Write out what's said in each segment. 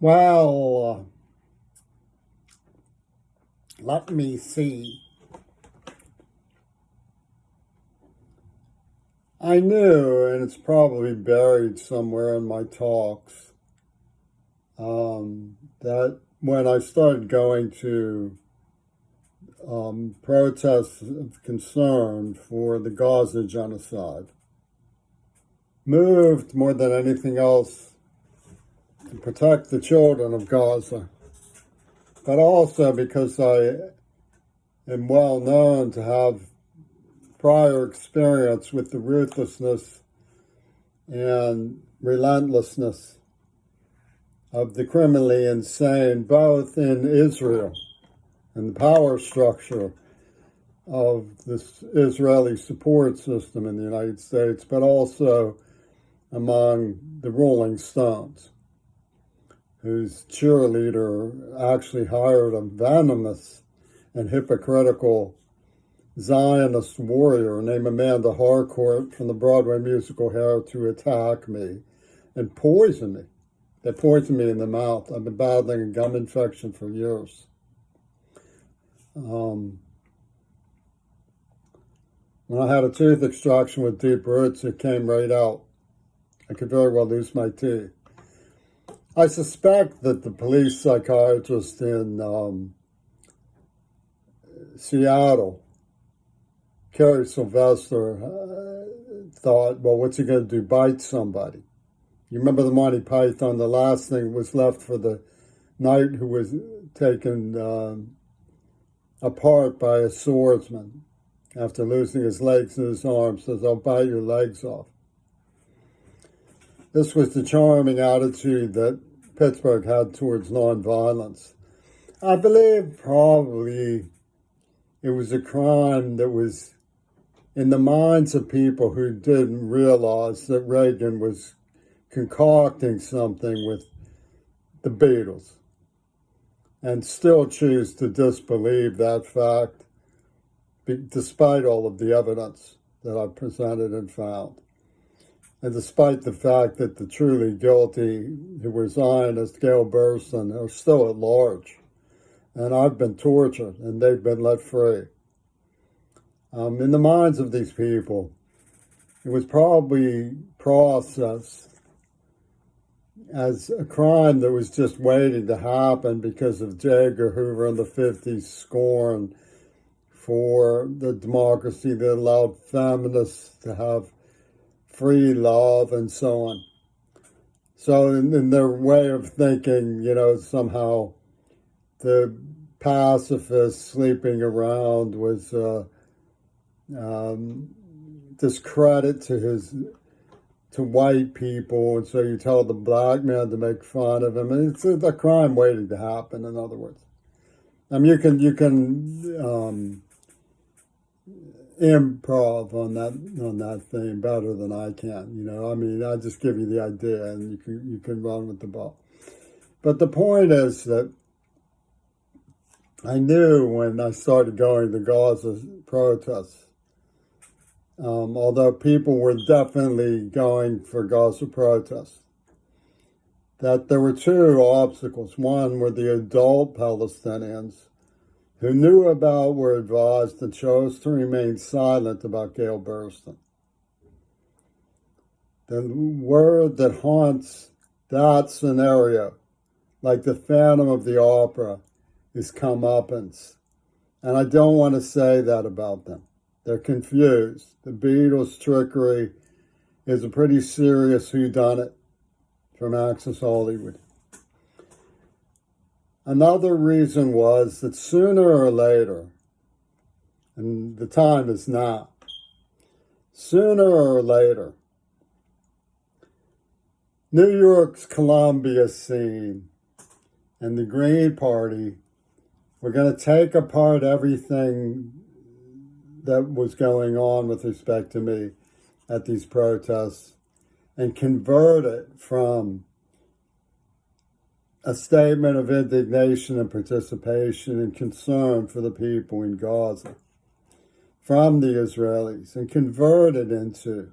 Well, let me see. I knew, and it's probably buried somewhere in my talks, that when I started going to protests of concern for the Gaza genocide, moved more than anything else to protect the children of Gaza, but also because I am well known to have prior experience with the ruthlessness and relentlessness of the criminally insane, both in Israel and the power structure of this Israeli support system in the United States, but also among the Rolling Stones, whose cheerleader actually hired a venomous and hypocritical Zionist warrior named Amanda Harcourt from the Broadway musical Hair to attack me and poison me. They poisoned me in the mouth. I've been battling a gum infection for years. When I had a tooth extraction with deep roots, it came right out. I could very well lose my teeth. I suspect that the police psychiatrist in Seattle, Kerry Sylvester, thought, well, what's he going to do, bite somebody? You remember the Monty Python, the last thing was left for the knight who was taken apart by a swordsman after losing his legs and his arms, says, I'll bite your legs off. This was the charming attitude that Pittsburgh had towards nonviolence. I believe probably it was a crime that was in the minds of people who didn't realize that Reagan was concocting something with the Beatles and still choose to disbelieve that fact despite all of the evidence that I've presented and found. And despite the fact that the truly guilty who were Zionists, Gail Burstyn, are still at large. And I've been tortured and they've been let free. In the minds of these people, it was probably processed as a crime that was just waiting to happen because of J. Edgar Hoover in the 50s scorn for the democracy that allowed feminists to have free love and so on. So in their way of thinking, somehow the pacifist sleeping around was discredit to white people, and so you tell the black man to make fun of him, and it's a crime waiting to happen. In other words, you can improv on that thing better than I can. I just give you the idea, and you can run with the ball. But the point is that I knew when I started going to Gaza protests, although people were definitely going for Gaza protests, that there were two obstacles. One were the adult Palestinians who knew about, were advised, and chose to remain silent about Gail Burstyn. The word that haunts that scenario, like the Phantom of the Opera, is comeuppance. And I don't want to say that about them. They're confused. The Beatles' trickery is a pretty serious whodunit from Access Hollywood. Another reason was that sooner or later, and the time is now, sooner or later, New York's Columbia scene and the Green Party were going to take apart everything that was going on with respect to me at these protests and convert it from a statement of indignation and participation and concern for the people in Gaza from the Israelis and convert it into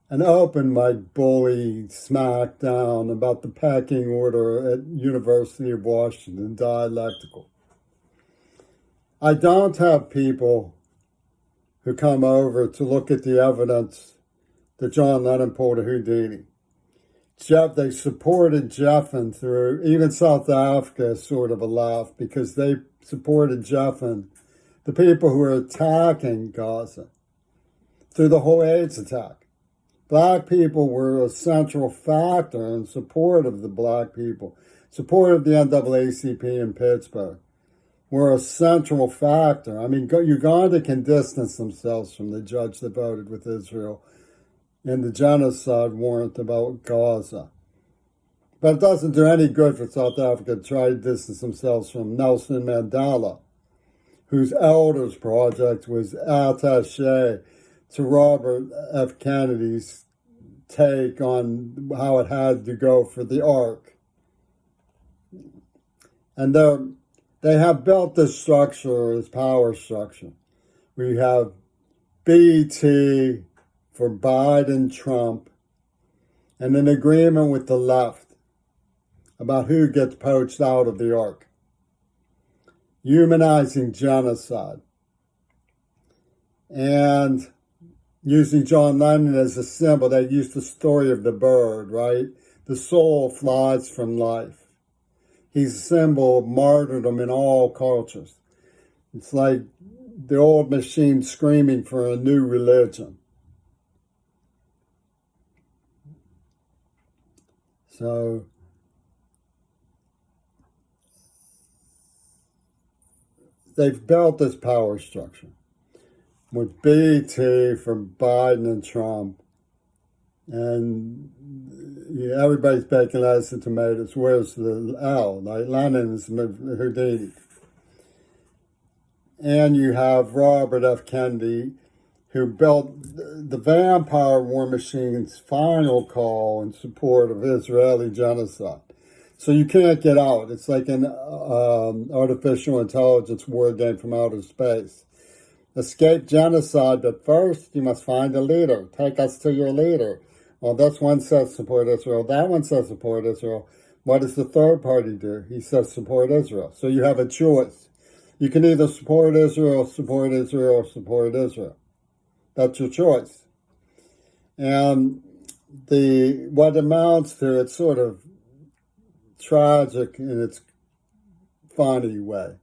an open mic bully smackdown about the pecking order at University of Washington, dialectical. I don't have people who come over to look at the evidence that John Lennon pulled a Houdini. They supported Jeffen through, even South Africa is sort of a laugh because they supported Jeffen, the people who were attacking Gaza, through the whole AIDS attack. Black people were a central factor in support of the black people, support of the NAACP in Pittsburgh, were a central factor. I mean, Uganda can distance themselves from the judge that voted with Israel in the genocide warrant about Gaza. But it doesn't do any good for South Africa to try to distance themselves from Nelson Mandela, whose Elders Project was attaché to Robert F. Kennedy's take on how it had to go for the Ark. And they have built this structure, this power structure. We have BT for Biden, Trump, and an agreement with the left about who gets poached out of the Ark. Humanizing genocide. And using John Lennon as a symbol. They used the story of the bird, right? The soul flies from life. He's a symbol of martyrdom in all cultures. It's like the old machine screaming for a new religion. So they've built this power structure with BT from Biden and Trump, and everybody's baking lettuce and tomatoes. Where's the L? Like Lenin's Houdini. And you have Robert F. Kennedy, who built the vampire war machine's final call in support of Israeli genocide. So you can't get out. It's like an artificial intelligence war game from outer space. Escape genocide, but first you must find a leader. Take us to your leader. Well, this one says support Israel. That one says support Israel. What does the third party do? He says support Israel. So you have a choice. You can either support Israel, support Israel, or support Israel. That's your choice. And what amounts to, it's sort of tragic in its funny way.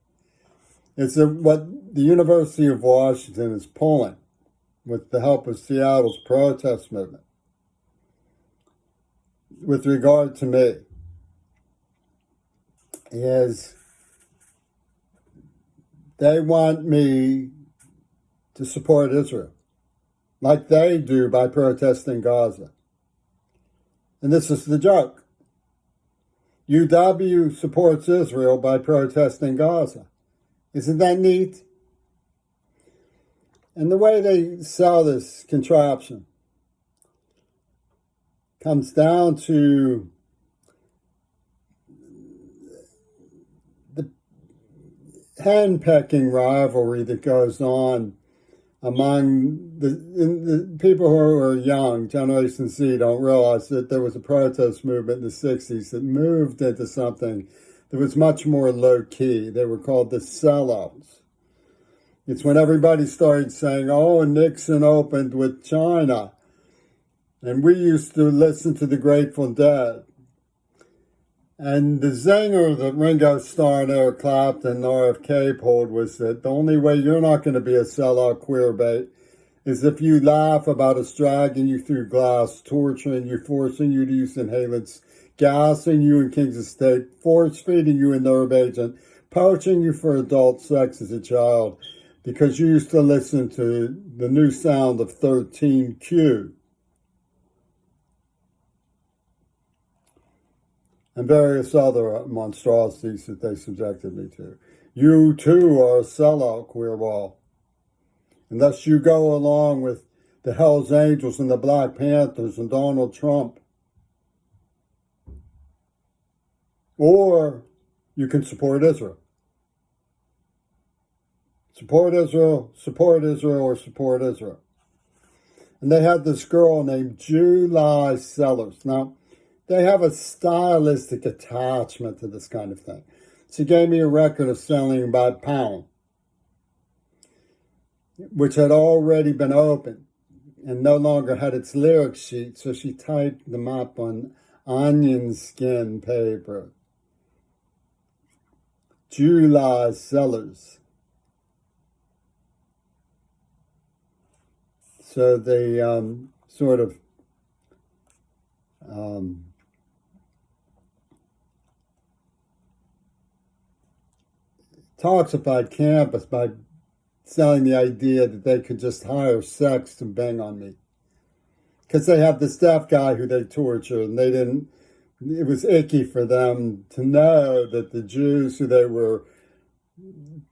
It's what the University of Washington is pulling with the help of Seattle's protest movement with regard to me is they want me to support Israel like they do by protesting Gaza. And this is the joke. UW supports Israel by protesting Gaza. Isn't that neat? And the way they sell this contraption comes down to the hen-pecking rivalry that goes on among the people who are young, Generation Z, don't realize that there was a protest movement in the 60s that moved into something that was much more low-key. They were called the sellouts. It's when everybody started saying, oh, Nixon opened with China. And we used to listen to the Grateful Dead. And the zinger that Ringo Starr and Eric Clapton and RFK pulled was that the only way you're not going to be a sellout queer bait is if you laugh about us dragging you through glass, torturing you, forcing you to use inhalants, gassing you in King's Estate, force-feeding you a nerve agent, poaching you for adult sex as a child because you used to listen to the new sound of 13Q. And various other monstrosities that they subjected me to. You, too, are a sellout, queerball. Unless you go along with the Hells Angels and the Black Panthers and Donald Trump. Or you can support Israel. Support Israel, or support Israel. And they had this girl named July Sellers. Now, they have a stylistic attachment to this kind of thing. She gave me a record of selling by pound, which had already been opened and no longer had its lyric sheet, so she typed them up on onion skin paper. July Sellers. So they sort of toxified campus by selling the idea that they could just hire sex to bang on me. Because they have this deaf guy who they torture, and it was icky for them to know that the Jews who they were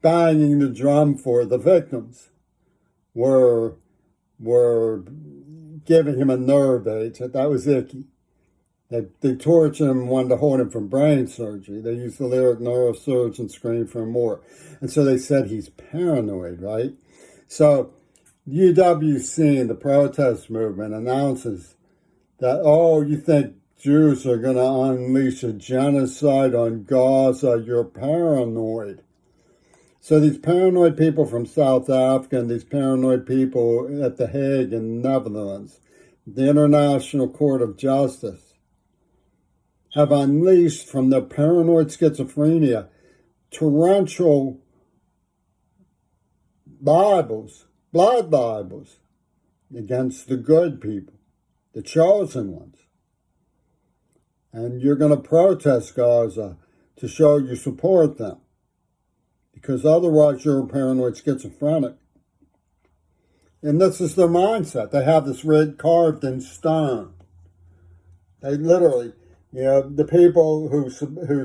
banging the drum for, the victims, were giving him a nerve agent. That was icky. They tortured him and wanted to hold him from brain surgery. They used the lyric neurosurgeon scream for more. And so they said he's paranoid, right? So UWC, the protest movement, announces that, oh, you think Jews are going to unleash a genocide on Gaza? You're paranoid. So these paranoid people from South Africa and these paranoid people at The Hague in the Netherlands, the International Court of Justice, have unleashed from their paranoid schizophrenia torrential Bibles, blood Bibles, against the good people, the chosen ones. And you're going to protest Gaza to show you support them, because otherwise you're a paranoid schizophrenic. And this is their mindset. They have this red carved in stone. They literally, the people who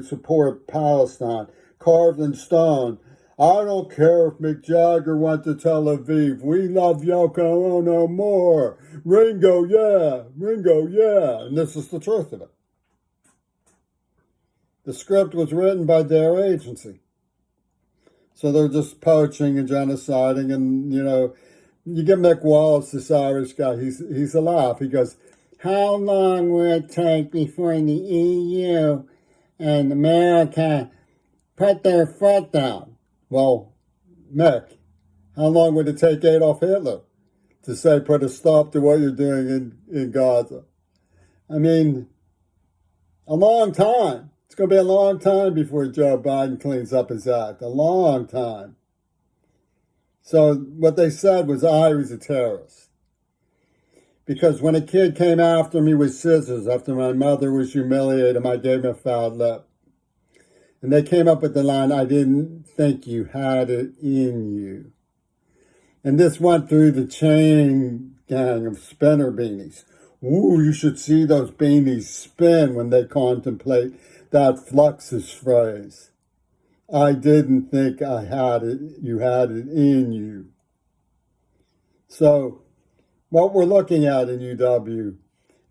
support Palestine, carved in stone. I don't care if Mick Jagger went to Tel Aviv. We love Yoko Ono more. Ringo, yeah. Ringo, yeah. And this is the truth of it. The script was written by their agency. So they're just poaching and genociding. And, you get Mick Wallace, this Irish guy, he's a laugh. He goes, how long will it take before the EU and America put their foot down? Well, Mick, how long would it take Adolf Hitler to say put a stop to what you're doing in Gaza? I mean, a long time. It's going to be a long time before Joe Biden cleans up his act. A long time. So what they said was I was a terrorist. Because when a kid came after me with scissors after my mother was humiliated, I gave him a foul lip. And they came up with the line, I didn't think you had it in you. And this went through the chain gang of spinner beanies. Ooh, you should see those beanies spin when they contemplate that Fluxus phrase. I didn't think you had it in you. So, what we're looking at in UW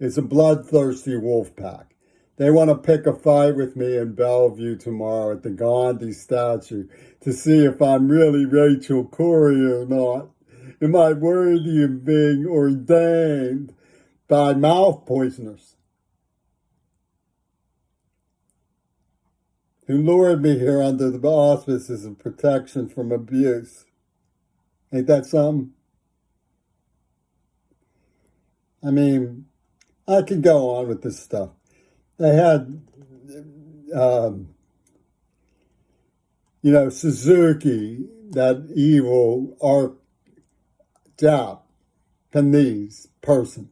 is a bloodthirsty wolf pack. They want to pick a fight with me in Bellevue tomorrow at the Gandhi statue to see if I'm really Rachel Corrie or not. Am I worthy of being ordained by mouth poisoners who lured me here under the auspices of protection from abuse? Ain't that something? I mean, I could go on with this stuff. They had, Suzuki, that evil Japanese person,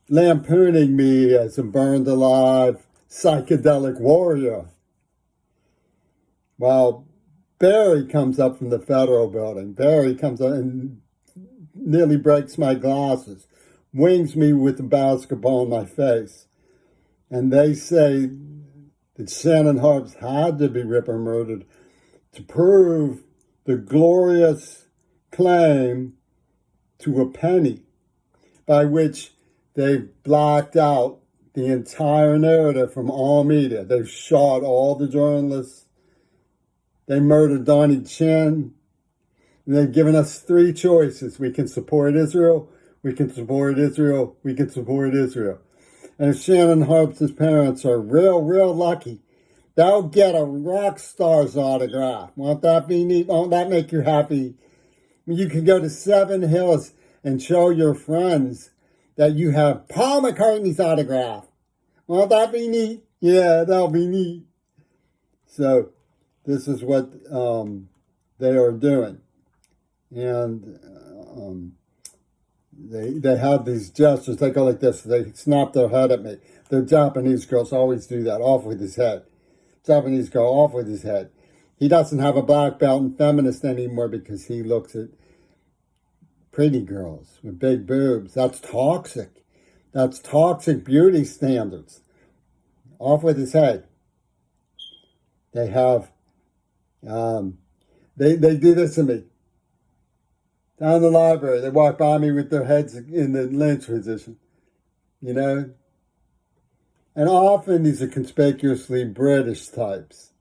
lampooning me as a burned alive psychedelic warrior. While Barry comes up from the federal building. Barry comes up and nearly breaks my glasses, wings me with a basketball in my face. And they say that Shannon Harps had to be Ripper murdered to prove the glorious claim to a penny by which they've blacked out the entire narrative from all media. They've shot all the journalists. They murdered Donnie Chin. They've given us three choices. We can support Israel, we can support Israel, we can support Israel. And if Shannon Harp's parents are real lucky, they'll get a rock star's autograph. Won't that be neat? Won't that make you happy? You can go to Seven Hills and show your friends that you have Paul McCartney's autograph. Won't that be neat? Yeah, that'll be neat. So this is what they are doing. And they have these gestures. They go like this. They snap their head at me. The Japanese girls always do that, off with his head. Japanese girl, off with his head. He doesn't have a black belt in feminist anymore because he looks at pretty girls with big boobs. That's toxic. That's toxic beauty standards. Off with his head. They have, they do this to me. Down in the library, they walk by me with their heads in the lynch position, you know? And often these are conspicuously British types.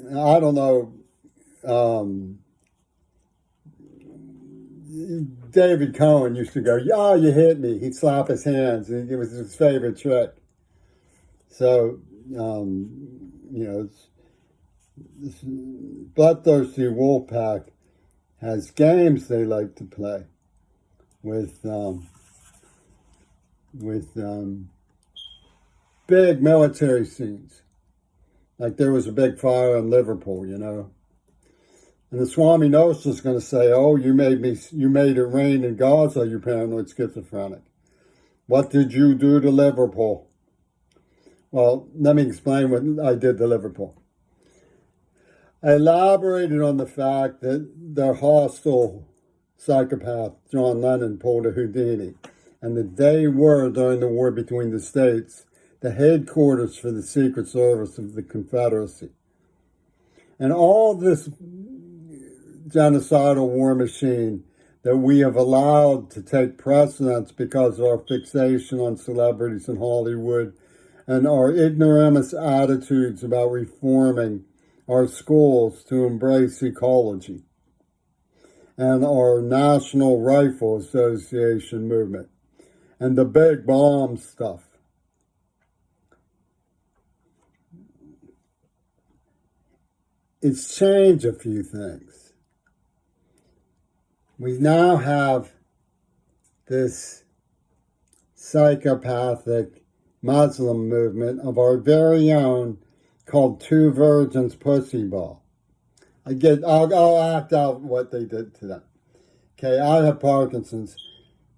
I don't know, David Cohen used to go, "Oh, you hit me." He'd slap his hands, and it was his favorite trick. So, this bloodthirsty wolf pack has games they like to play with big military scenes. Like there was a big fire in Liverpool, you know. And the Swami Nosa is going to say, "Oh, you made it rain in Gaza, you paranoid schizophrenic. What did you do to Liverpool?" Well, let me explain what I did to Liverpool. I elaborated on the fact that their hostile psychopath, John Lennon, pulled a Houdini, and that they were, during the war between the states, the headquarters for the Secret Service of the Confederacy. And all this genocidal war machine that we have allowed to take precedence because of our fixation on celebrities in Hollywood and our ignoramus attitudes about reforming our schools to embrace ecology and our National Rifle Association movement and the big bomb stuff. It's changed a few things. We now have this psychopathic Muslim movement of our very own called Two Virgins Pussy Ball. I'll act out what they did to them. Okay, I have Parkinson's,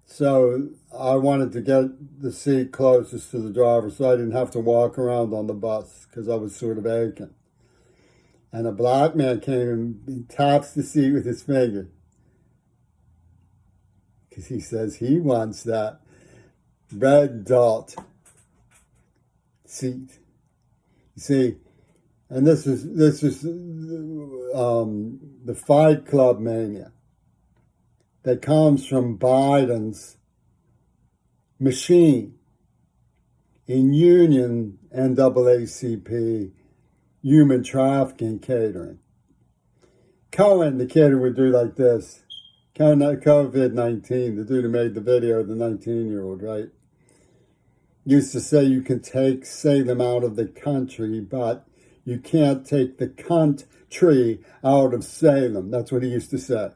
so I wanted to get the seat closest to the driver so I didn't have to walk around on the bus because I was sort of aching. And a black man came and he taps the seat with his finger because he says he wants that red dot seat. You see, and this is the Fight Club mania that comes from Biden's machine in union NAACP human trafficking catering. Cohen, the kid who would do like this, COVID-19, the dude who made the video, the 19-year-old, right? Used to say you can take Salem out of the country, but you can't take the country out of Salem. That's what he used to say.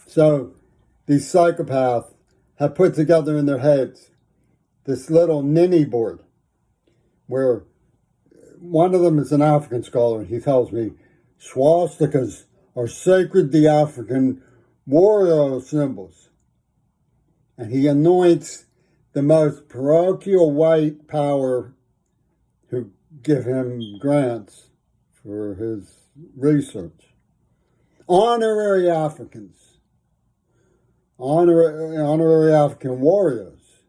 So these psychopaths have put together in their heads this little ninny board where one of them is an African scholar, and he tells me swastikas are sacred to African warrior symbols. And he anoints the most parochial white power who give him grants for his research. Honorary Africans, honorary African warriors,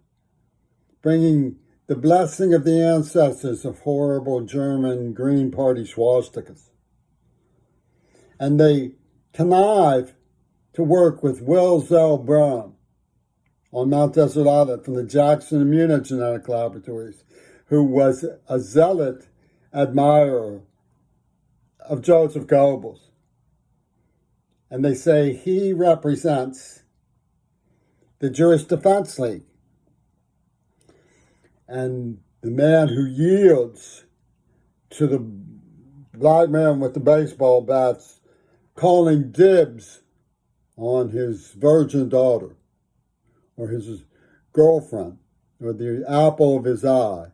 bringing the blessing of the ancestors of horrible German Green Party swastikas. And they connive to work with Will Zell Brown on Mount Desert from the Jackson Immunogenetic Laboratories, who was a zealot admirer of Joseph Goebbels. And they say he represents the Jewish Defense League. And the man who yields to the black man with the baseball bats calling dibs on his virgin daughter or his girlfriend or the apple of his eye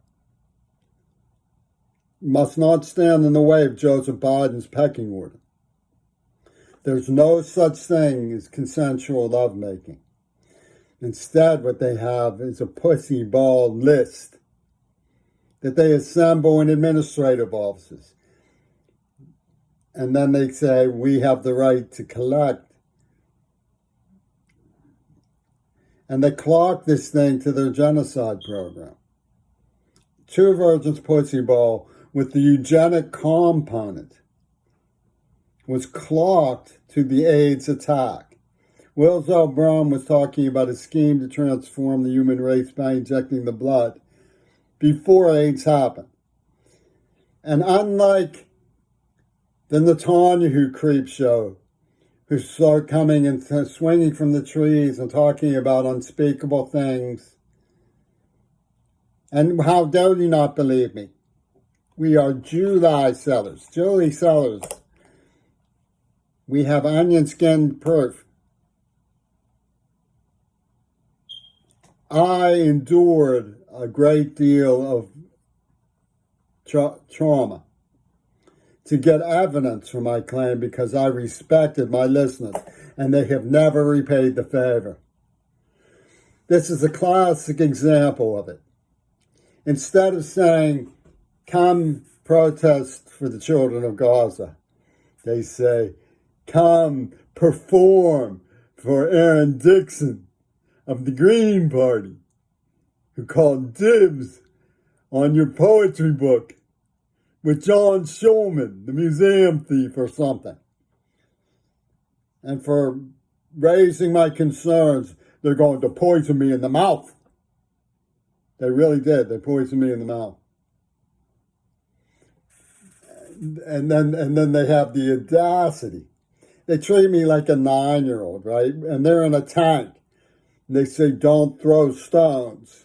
must not stand in the way of Joseph Biden's pecking order. There's no such thing as consensual lovemaking. Instead, what they have is a pussy ball list that they assemble in administrative offices. And then they say, we have the right to collect. And they clock this thing to their genocide program. True Virgin's pussy ball with the eugenic component was clocked to the AIDS attack. Wills L. Brown was talking about a scheme to transform the human race by injecting the blood before AIDS happened. And unlike the Netanyahu creep show, who start coming and swinging from the trees and talking about unspeakable things, and how dare you not believe me? We are Julie sellers. We have onion skin proof. I endured a great deal of trauma to get evidence for my claim because I respected my listeners and they have never repaid the favor. This is a classic example of it. Instead of saying, come protest for the children of Gaza, they say, come perform for Aaron Dixon of the Green Party, who called dibs on your poetry book with John Schulman, the museum thief or something. And for raising my concerns, they're going to poison me in the mouth. They really did. They poisoned me in the mouth. And then they have the audacity. They treat me like a 9-year-old, right? And they're in a tank. And they say, don't throw stones.